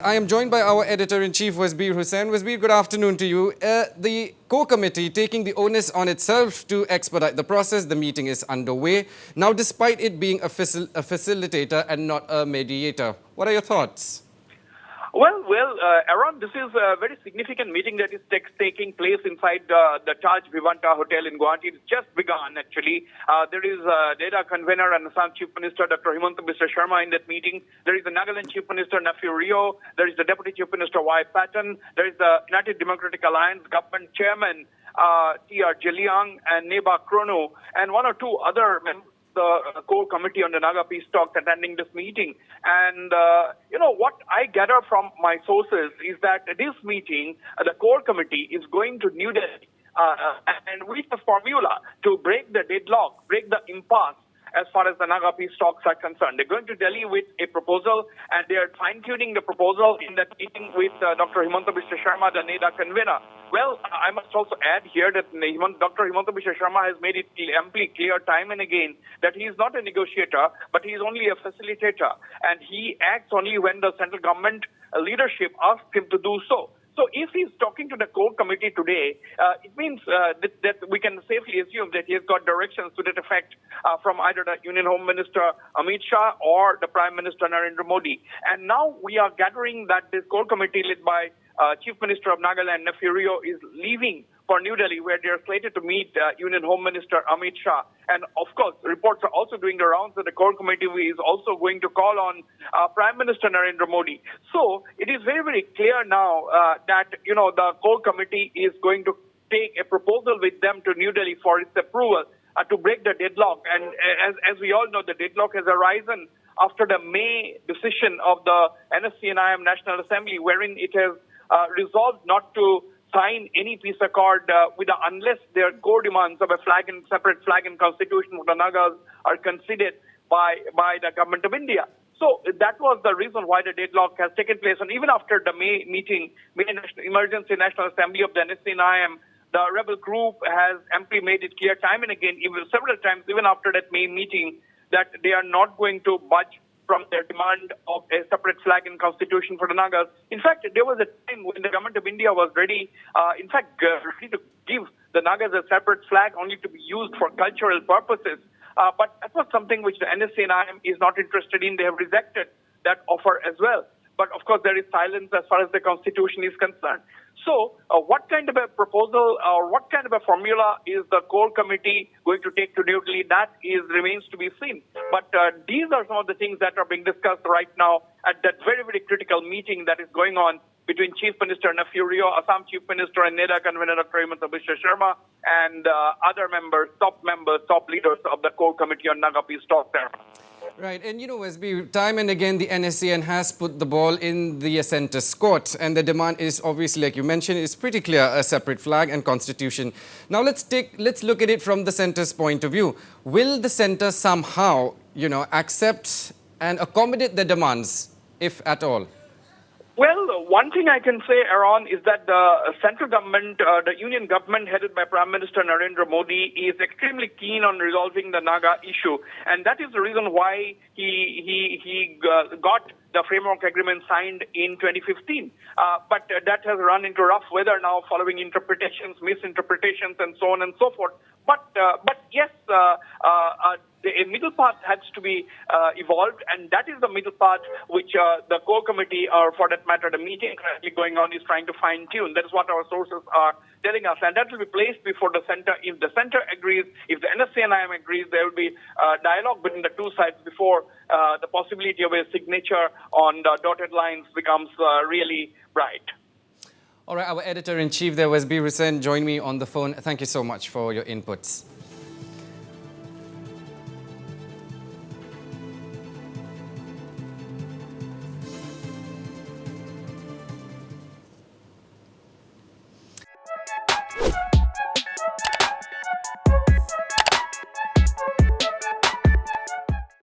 I am joined by our editor-in-chief, Wasbir Hussain. Wasbir, good afternoon to you. The core committee taking the onus on itself to expedite the process. The meeting is underway. Now, despite it being a facilitator and not a mediator, what are your thoughts? Well, Aaron, this is a very significant meeting that is taking place inside the Taj Himanta Hotel in Guwahati. It's just begun, actually. There is NEDA Convenor and Assam Chief Minister Dr. Himanta Sarma in that meeting. There is the Nagaland Chief Minister Nephew Rio. There is the Deputy Chief Minister Y. Patton. There is the United Democratic Alliance Government Chairman T.R. Jeliang and Neba Krono, and one or two other members. The core committee on the Naga peace talks attending this meeting. And, what I gather from my sources is that this meeting, the core committee is going to New Delhi and with a formula to break the deadlock, break the impasse as far as the Naga peace talks are concerned. They're going to Delhi with a proposal, and they are fine-tuning the proposal in that meeting with Dr. Himanta Sarma, the NEDA convener. Well, I must also add here that Dr. Himanta Sarma has made it amply clear time and again that he is not a negotiator, but he is only a facilitator, and he acts only when the central government leadership asks him to do so. So if he's talking to the core committee today, it means that we can safely assume that he has got directions to that effect from either the Union Home Minister Amit Shah or the Prime Minister Narendra Modi. And now we are gathering that this core committee led by Chief Minister of Nagaland, Nephew Rio, is leaving for New Delhi, where they are slated to meet Union Home Minister Amit Shah. And of course, reports are also doing the rounds that the core committee is also going to call on Prime Minister Narendra Modi. So it is very, very clear now that, the core committee is going to take a proposal with them to New Delhi for its approval to break the deadlock. And as we all know, the deadlock has arisen after the May decision of the NSC&IM National Assembly, wherein it has resolved not to sign any peace accord unless their core demands of a separate flag and constitution for the Nagas are considered by the government of India. So that was the reason why the deadlock has taken place. And even after the May meeting, Emergency National Assembly of the NSC&IM, the rebel group has amply made it clear time and again, even several times, even after that May meeting, that they are not going to budge from their demand of a separate flag and constitution for the Nagas. In fact, there was a time when the government of India was ready to give the Nagas a separate flag only to be used for cultural purposes. But that was something which the NSC&IM is not interested in. They have rejected that offer as well. But of course, there is silence as far as the constitution is concerned. So what kind of a proposal or what kind of a formula is the core committee going to take to New Delhi? That remains to be seen. But these are some of the things that are being discussed right now at that very, very critical meeting that is going on between Chief Minister Nephew Rio, Assam Chief Minister and NEDA Convenor Dr. Himanta Sarma, and other members, top leaders of the core committee on Naga peace talks there. Right, and Wasbir, time and again the NSCN has put the ball in the centre's court, and the demand is obviously, like you mentioned, is pretty clear: a separate flag and constitution. Now let's look at it from the centre's point of view. Will the centre somehow, accept and accommodate the demands, if at all? Well, one thing I can say, Aaron, is that the central government, the union government headed by Prime Minister Narendra Modi, is extremely keen on resolving the Naga issue. And that is the reason why he got the framework agreement signed in 2015. But that has run into rough weather now following interpretations, misinterpretations, and so on and so forth. But yes, a middle path has to be evolved, and that is the middle path which the core committee, or for that matter, the meeting currently going on, is trying to fine-tune. That is what our sources are telling us, and that will be placed before the centre. If the centre agrees, if the NSC&IM agrees, there will be dialogue between the two sides before the possibility of a signature on the dotted lines becomes really bright. All right, our editor-in-chief there, Wasbir Hussain, joined me on the phone. Thank you so much for your inputs.